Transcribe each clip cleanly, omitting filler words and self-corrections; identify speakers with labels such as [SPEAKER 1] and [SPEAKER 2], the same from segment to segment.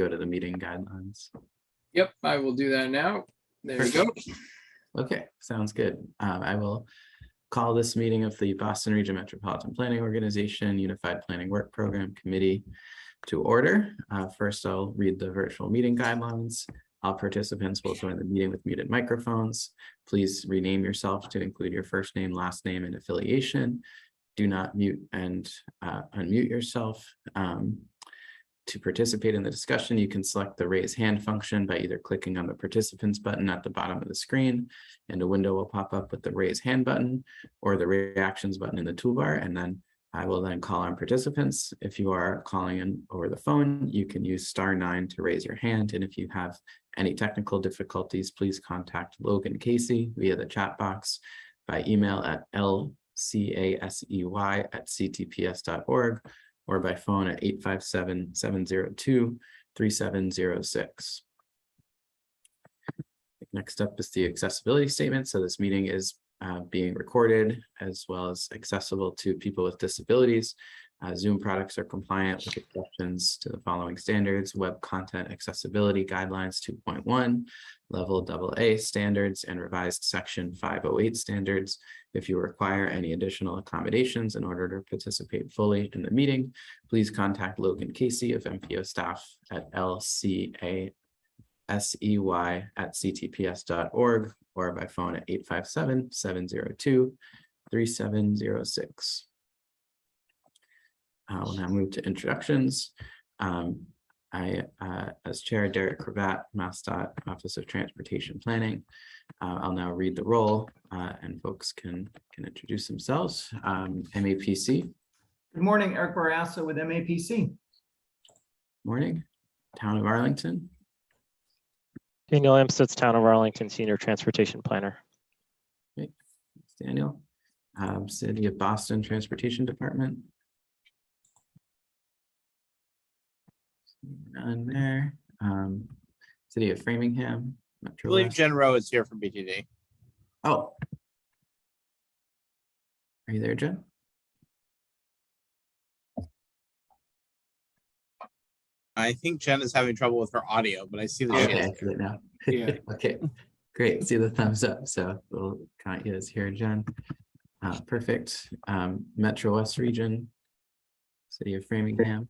[SPEAKER 1] go to the meeting guidelines.
[SPEAKER 2] Yep, I will do that now. There you go.
[SPEAKER 1] Okay, sounds good. I will call this meeting of the Boston Region Metropolitan Planning Organization Unified Planning Work Program Committee to order. First, I'll read the virtual meeting guidelines. All participants will join the meeting with muted microphones. Please rename yourself to include your first name, last name, and affiliation. Do not mute and unmute yourself. To participate in the discussion, you can select the raise hand function by either clicking on the participants button at the bottom of the screen, and a window will pop up with the raise hand button or the reactions button in the toolbar, and then I will then call on participants. If you are calling in over the phone, you can use *9 to raise your hand, and if you have any technical difficulties, please contact Logan Casey via the chat box, by email at lcasey@ctps.org, or by phone at 857-702-3706. Next up is the accessibility statement. So this meeting is being recorded as well as accessible to people with disabilities. Zoom products are compliant with exceptions to the following standards: Web Content Accessibility Guidelines 2.1, Level AA standards, and revised Section 508 standards. If you require any additional accommodations in order to participate fully in the meeting, please contact Logan Casey of MPO staff at lcasey@ctps.org or by phone at 857-702-3706. We'll now move to introductions. As Chair, Derek Cravat, MassDOT Office of Transportation Planning. I'll now read the roll and folks can introduce themselves. MAPC.
[SPEAKER 3] Good morning, Eric Barassa with MAPC.
[SPEAKER 1] Morning. Town of Arlington.
[SPEAKER 4] Daniel Amstutz, Town of Arlington, Senior Transportation Planner.
[SPEAKER 1] Okay. Thanks, Daniel. City of Boston Transportation Department. None there. City of Framingham.
[SPEAKER 5] I believe Jen Rowe is here from BTD.
[SPEAKER 1] Oh. Are you there, Jen?
[SPEAKER 5] I think Jen is having trouble with her audio, but I see that she
[SPEAKER 1] Okay,
[SPEAKER 5] is
[SPEAKER 1] I see it now.
[SPEAKER 2] Yeah.
[SPEAKER 1] Okay, great. See the thumbs up. So we'll count you as here, Jen. Perfect. Metro West Region, City of Framingham.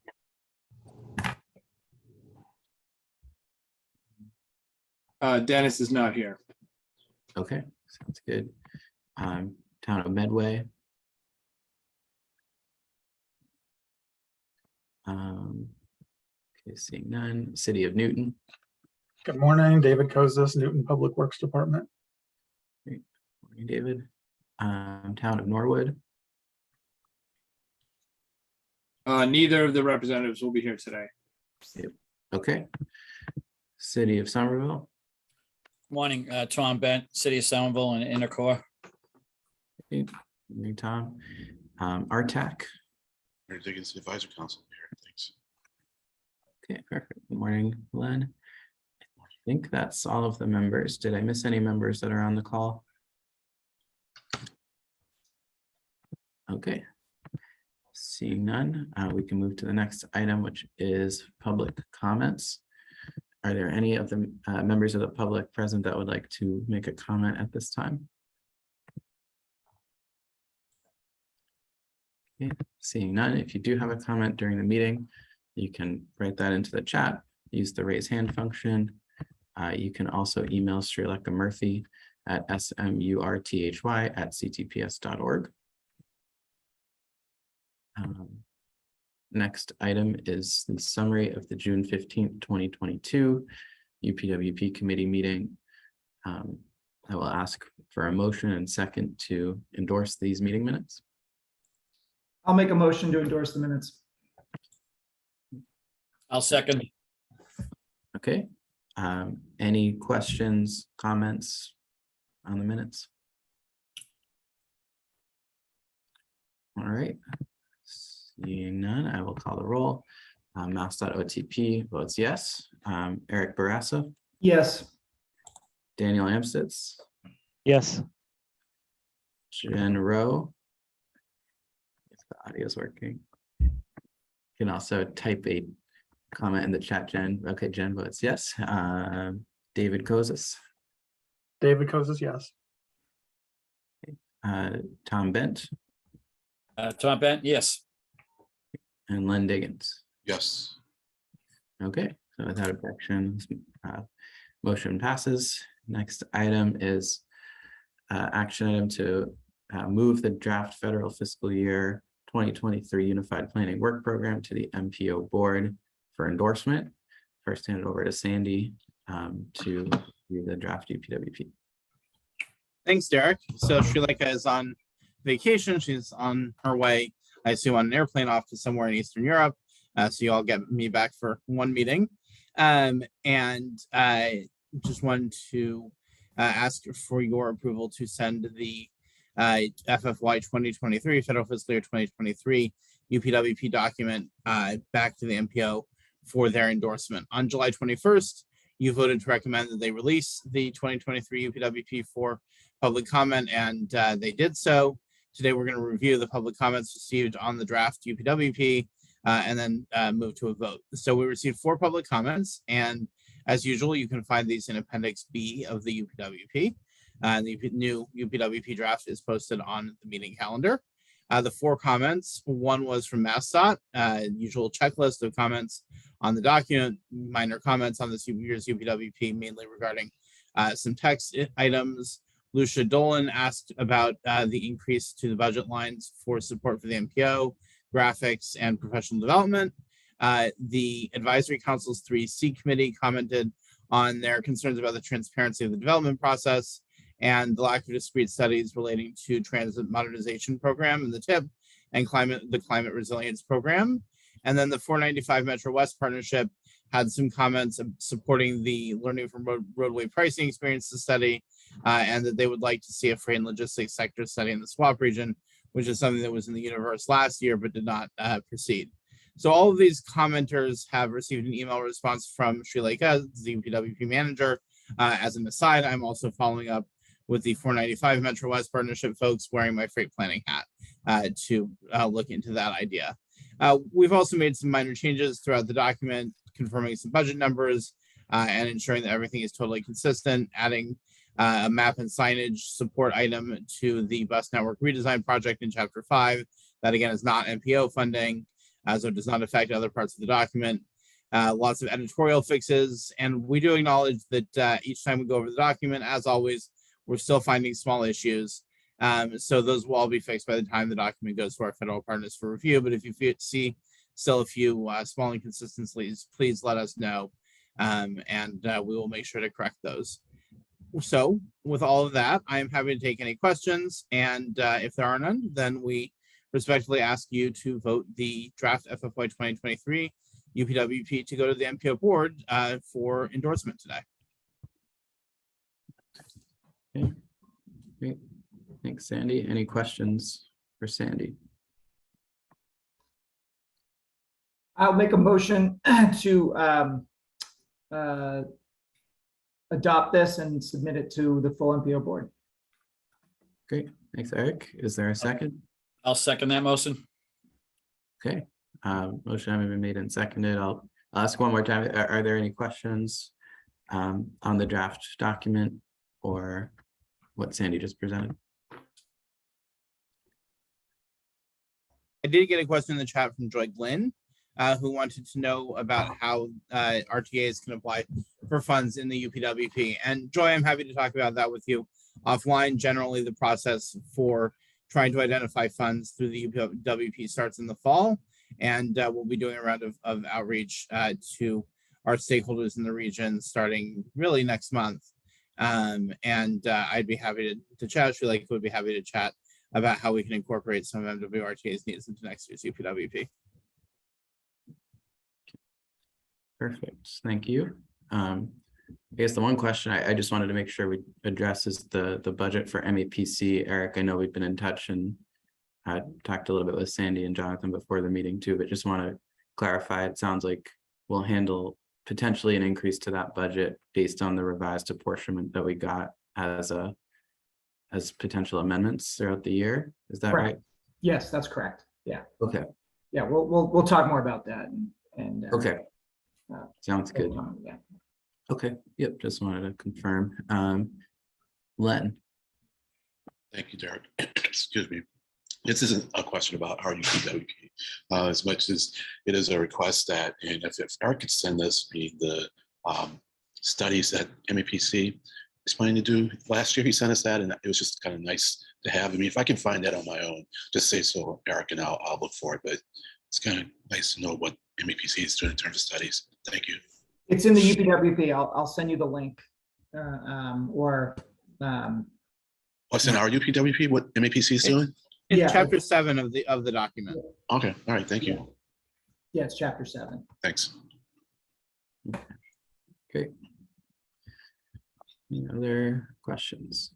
[SPEAKER 2] Dennis is not here.
[SPEAKER 1] Okay, sounds good. Town of Medway. Okay, seeing none. City of Newton.
[SPEAKER 6] Good morning, David Kozis, Newton Public Works Department.
[SPEAKER 1] Great. Morning, David. Town of Norwood.
[SPEAKER 2] Neither of the representatives will be here today.
[SPEAKER 1] Okay. City of Somerville.
[SPEAKER 7] Morning, Tom Bent, City of Somerville and Intercore.
[SPEAKER 1] Morning, Tom. RTAC.
[SPEAKER 8] Mary Diggins Advisor Council here. Thanks.
[SPEAKER 1] Okay, perfect. Good morning, Len. I think that's all of the members. Did I miss any members that are on the call? Okay. Seeing none, we can move to the next item, which is public comments. Are there any of the members of the public present that would like to make a comment at this time? Okay. Seeing none, if you do have a comment during the meeting, you can write that into the chat, use the raise hand function. You can also email Srilekha Murthy at smurthy@ctps.org. Next item is the summary of the June 15th, 2022 UPWP committee meeting. I will ask for a motion and second to endorse these meeting minutes.
[SPEAKER 3] I'll make a motion to endorse the minutes.
[SPEAKER 7] I'll second.
[SPEAKER 1] Okay. Any questions, comments on the minutes? All right. Seeing none, I will call the roll. Mouse.otp votes yes. Eric Barassa,
[SPEAKER 3] Yes.
[SPEAKER 1] Daniel Amstutz,
[SPEAKER 4] Yes.
[SPEAKER 1] Jen Rowe. If the audio is working. You can also type a comment in the chat, Jen. Okay, Jen votes yes. David Kozis,
[SPEAKER 6] David Kozis, yes.
[SPEAKER 1] Tom Bent,
[SPEAKER 7] Tom Bent, yes.
[SPEAKER 1] and Len Diggins.
[SPEAKER 8] Yes.
[SPEAKER 1] Okay, so without objection, motion passes. Next item is action item to move the draft federal fiscal year 2023 Unified Planning Work Program to the MPO board for endorsement. First, hand it over to Sandy to read the draft UPWP.
[SPEAKER 5] Thanks, Derek. So Srileka is on vacation. She's on her way, I assume, on an airplane off to somewhere in Eastern Europe. So you all get me back for one meeting. And I just wanted to ask for your approval to send the FFY 2023, Federal Fiscal Year 2023 UPWP document back to the MPO for their endorsement. On July 21st, you voted to recommend that they release the 2023 UPWP for public comment, and they did so. Today, we're going to review the public comments received on the draft UPWP and then move to a vote. So we received 4 public comments, and as usual, you can find these in Appendix B of the UPWP. The new UPWP draft is posted on the meeting calendar. The 4 comments, one was from MassDOT, usual checklist of comments on the document, minor comments on this year's UPWP, mainly regarding some text items. Lucia Dolan asked about the increase to the budget lines for support for the MPO, graphics, and professional development. The Advisory Council's 3C committee commented on their concerns about the transparency of the development process and the lack of discrete studies relating to transit modernization program and the TIP and the climate resilience program. And then the 495 Metro West partnership had some comments supporting the learning from roadway pricing experiences study, and that they would like to see a freight and logistics sector study in the swap region, which is something that was in the universe last year but did not proceed. So all of these commenters have received an email response from Srileka, the UPWP manager. As an aside, I'm also following up with the 495 Metro West partnership folks wearing my freight planning hat to look into that idea. We've also made some minor changes throughout the document, confirming some budget numbers and ensuring that everything is totally consistent, adding a map and signage support item to the bus network redesign project in Chapter 5. That, again, is not MPO funding, so it does not affect other parts of the document. Lots of editorial fixes, and we do acknowledge that each time we go over the document, as always, we're still finding small issues. So those will all be fixed by the time the document goes to our federal partners for review. But if you see still a few small inconsistencies, please let us know, and we will make sure to correct those. So with all of that, I am happy to take any questions. And if there are none, then we respectfully ask you to vote the draft FFY 2023 UPWP to go to the MPO board for endorsement today.
[SPEAKER 1] Okay, great. Thanks, Sandy. Any questions for Sandy?
[SPEAKER 3] I'll make a motion to adopt this and submit it to the full MPO board.
[SPEAKER 1] Great. Thanks, Eric. Is there a second?
[SPEAKER 7] I'll second that motion.
[SPEAKER 1] Okay. Motion having been made and seconded. I'll ask one more time. Are there any questions on the draft document or what Sandy just presented?
[SPEAKER 5] I did get a question in the chat from Joy Glynn, who wanted to know about how RTAs can apply for funds in the UPWP. And Joy, I'm happy to talk about that with you offline. Generally, the process for trying to identify funds through the UPWP starts in the fall, and we'll be doing a round of outreach to our stakeholders in the region starting really next month. I'd be happy to chat. Srileka would be happy to chat about how we can incorporate some of MWRTA's needs into next year's UPWP.
[SPEAKER 1] Perfect. Thank you. I guess the one question I just wanted to make sure we address is the budget for MEPC. Eric, I know we've been in touch and I talked a little bit with Sandy and Jonathan before the meeting too, but just want to clarify. It sounds like we'll handle potentially an increase to that budget based on the revised apportionment that we got as potential amendments throughout the year. Is that right?
[SPEAKER 3] Yes, that's correct. Yeah.
[SPEAKER 1] Okay.
[SPEAKER 3] Yeah, we'll talk more about that. And
[SPEAKER 1] okay. Sounds good.
[SPEAKER 3] Yeah.
[SPEAKER 1] Okay, yep, just wanted to confirm. Len,
[SPEAKER 8] Thank you, Derek. Excuse me. This isn't a question about RUPWP as much as it is a request that, and if Eric could send me the studies that MEPC is planning to do. Last year he sent us that, and it was just kind of nice to have. I mean, if I can find that on my own, just say so, Eric, and I'll look for it. But it's kind of nice to know what MEPC is doing in terms of studies. Thank you.
[SPEAKER 3] It's in the UPWP. I'll send you the link.
[SPEAKER 8] What's in our UPWP? What MEPC is doing?
[SPEAKER 5] It's
[SPEAKER 3] Yeah.
[SPEAKER 5] chapter 7 of the document.
[SPEAKER 8] Okay, all right, thank you.
[SPEAKER 3] Yeah, it's chapter 7.
[SPEAKER 8] Thanks.
[SPEAKER 1] great. Any other questions?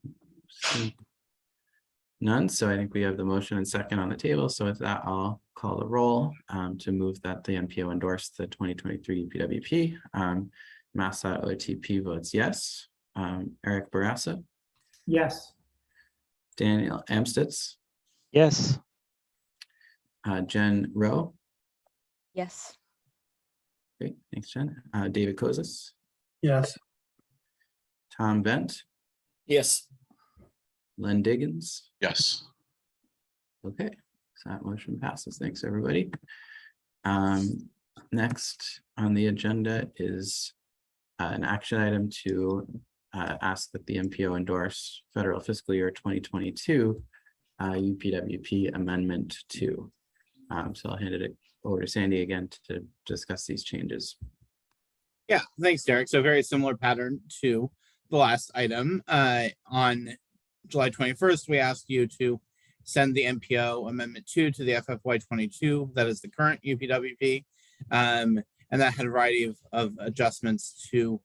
[SPEAKER 1] None, so I think we have the motion and second on the table. So with that, I'll call the roll to move that the MPO endorse the 2023 UPWP. Massa.OTP votes yes. Eric Barassa,
[SPEAKER 3] Yes.
[SPEAKER 1] Daniel Amstutz,
[SPEAKER 4] Yes.
[SPEAKER 1] Jen Rowe.
[SPEAKER 9] Yes.
[SPEAKER 1] Great, thanks, Jen. David Kozis,
[SPEAKER 6] Yes.
[SPEAKER 1] Tom Bent,
[SPEAKER 7] Yes.
[SPEAKER 1] Len Diggins.
[SPEAKER 8] Yes.
[SPEAKER 1] Okay, so that motion passes. Thanks, everybody. Next on the agenda is an action item to ask that the MPO endorse federal fiscal year 2022 UPWP Amendment 2. So I'll hand it over to Sandy again to discuss these changes.
[SPEAKER 5] Yeah, thanks, Derek. So very similar pattern to the last item. On July 21st, we asked you to send the MPO Amendment 2 to the FFY 22. That is the current UPWP. And that had a variety of adjustments to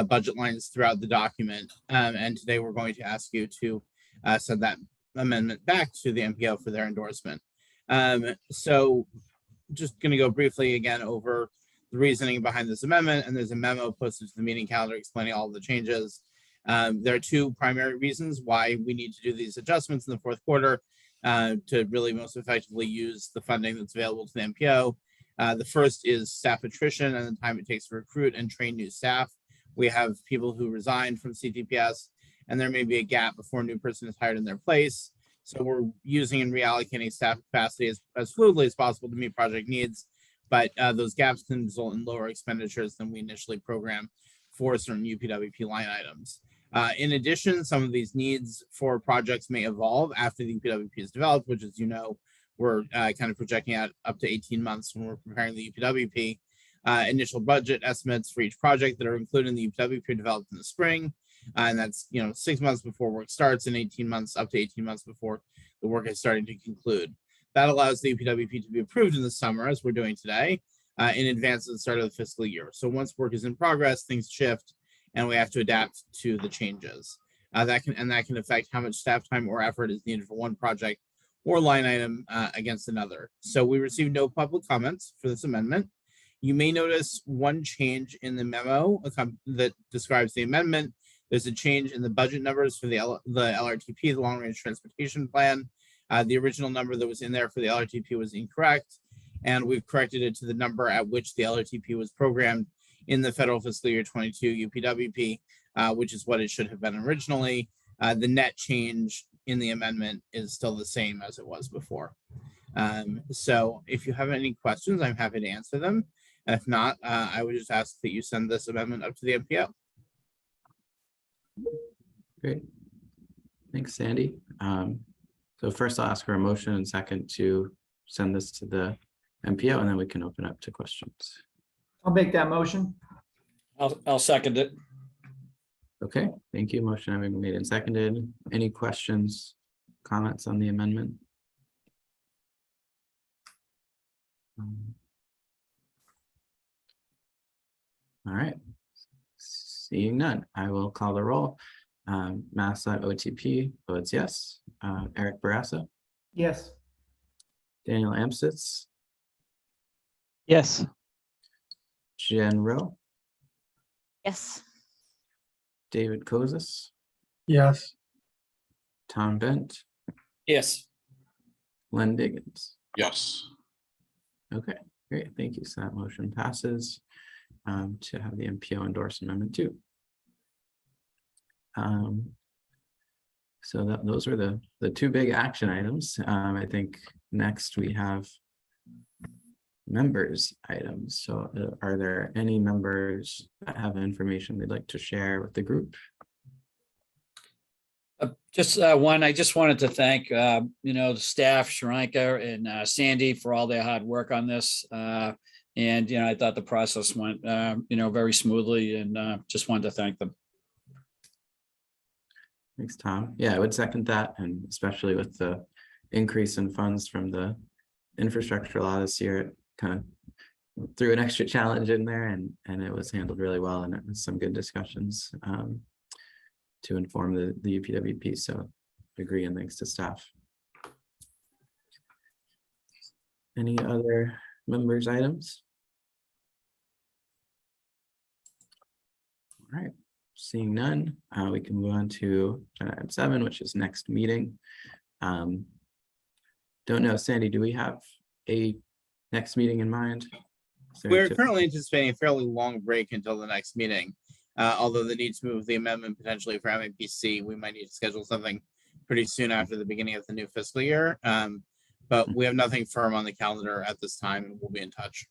[SPEAKER 5] budget lines throughout the document. And today we're going to ask you to send that amendment back to the MPO for their endorsement. So just going to go briefly again over the reasoning behind this amendment, and there's a memo posted to the meeting calendar explaining all of the changes. There are two primary reasons why we need to do these adjustments in the fourth quarter to really most effectively use the funding that's available to the MPO. The first is staff attrition and the time it takes to recruit and train new staff. We have people who resigned from CTPS, and there may be a gap before a new person is hired in their place. So we're using and reallocating staff capacity as fluidly as possible to meet project needs. But those gaps can result in lower expenditures than we initially programmed for certain UPWP line items. In addition, some of these needs for projects may evolve after the UPWP is developed, which, as you know, we're kind of projecting out up to 18 months when we're preparing the UPWP. Initial budget estimates for each project that are included in the UPWP are developed in the spring. And that's 6 months before work starts and 18 months, up to 18 months before the work is starting to conclude. That allows the UPWP to be approved in the summer, as we're doing today, in advance of the start of the fiscal year. So once work is in progress, things shift, and we have to adapt to the changes. That can affect how much staff time or effort is needed for one project or line item against another. So we received no public comments for this amendment. You may notice one change in the memo that describes the amendment. There's a change in the budget numbers for the LRTP, the Long Range Transportation Plan. The original number that was in there for the LRTP was incorrect, and we've corrected it to the number at which the LRTP was programmed in the federal fiscal year 22 UPWP, which is what it should have been originally. The net change in the amendment is still the same as it was before. So if you have any questions, I'm happy to answer them. And if not, I would just ask that you send this amendment up to the MPO.
[SPEAKER 1] Great. Thanks, Sandy. So first I'll ask for a motion and second to send this to the MPO, and then we can open up to questions.
[SPEAKER 3] I'll make that motion.
[SPEAKER 7] I'll second it.
[SPEAKER 1] Okay, thank you. Motion having been made and seconded. Any questions, comments on the amendment? All right. Seeing none, I will call the roll. Massa.OTP votes yes. Eric Barassa,
[SPEAKER 3] Yes.
[SPEAKER 1] Daniel Amstutz,
[SPEAKER 4] Yes.
[SPEAKER 1] Jen Rowe,
[SPEAKER 9] Yes.
[SPEAKER 1] David Kozis,
[SPEAKER 6] Yes.
[SPEAKER 1] Tom Bent,
[SPEAKER 7] Yes.
[SPEAKER 1] Len Diggins.
[SPEAKER 8] Yes.
[SPEAKER 1] Okay, great, thank you. So that motion passes. to have the MPO endorse amendment too. So those were the two big action items. I think next we have members items. So are there any members that have information they'd like to share with the group?
[SPEAKER 7] Just one, I just wanted to thank, the staff, Sharanka and Sandy for all their hard work on this. And, I thought the process went, very smoothly and just wanted to thank them.
[SPEAKER 1] Thanks, Tom. Yeah, I would second that, and especially with the increase in funds from the infrastructure law this year, it kind of threw an extra challenge in there, and it was handled really well, and it was some good discussions to inform the UPWP. So agree, and thanks to staff. Any other members' items? All right. Seeing none, we can move on to agenda item 7, which is next meeting. Don't know, Sandy, do we have a next meeting in mind?
[SPEAKER 5] We're currently anticipating a fairly long break until the next meeting. Although the need to move the amendment potentially for MAPC, we might need to schedule something pretty soon after the beginning of the new fiscal year. But we have nothing firm on the calendar at this time, and we'll be in touch.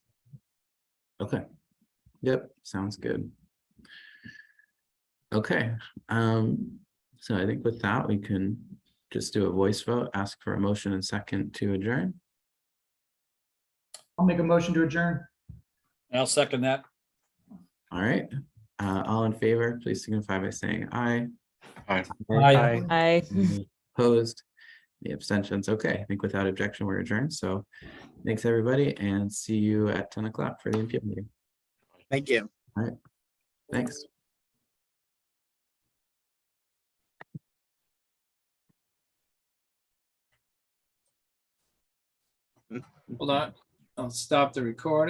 [SPEAKER 1] Okay. Yep, sounds good. Okay, so I think with that, we can just do a voice vote, ask for a motion and second to adjourn.
[SPEAKER 3] I'll make a motion to adjourn.
[SPEAKER 7] And I'll second that.
[SPEAKER 1] All right, all in favor, please signify by saying aye.
[SPEAKER 8] Aye.
[SPEAKER 4] Aye.
[SPEAKER 9] I.
[SPEAKER 1] Any opposed? The abstentions. Okay, I think without objection, we're adjourned. So thanks, everybody, and see you at 10 o'clock for the MPO meeting.
[SPEAKER 5] Thank you.
[SPEAKER 1] All right, thanks.
[SPEAKER 2] Hold on. I'll stop the recording.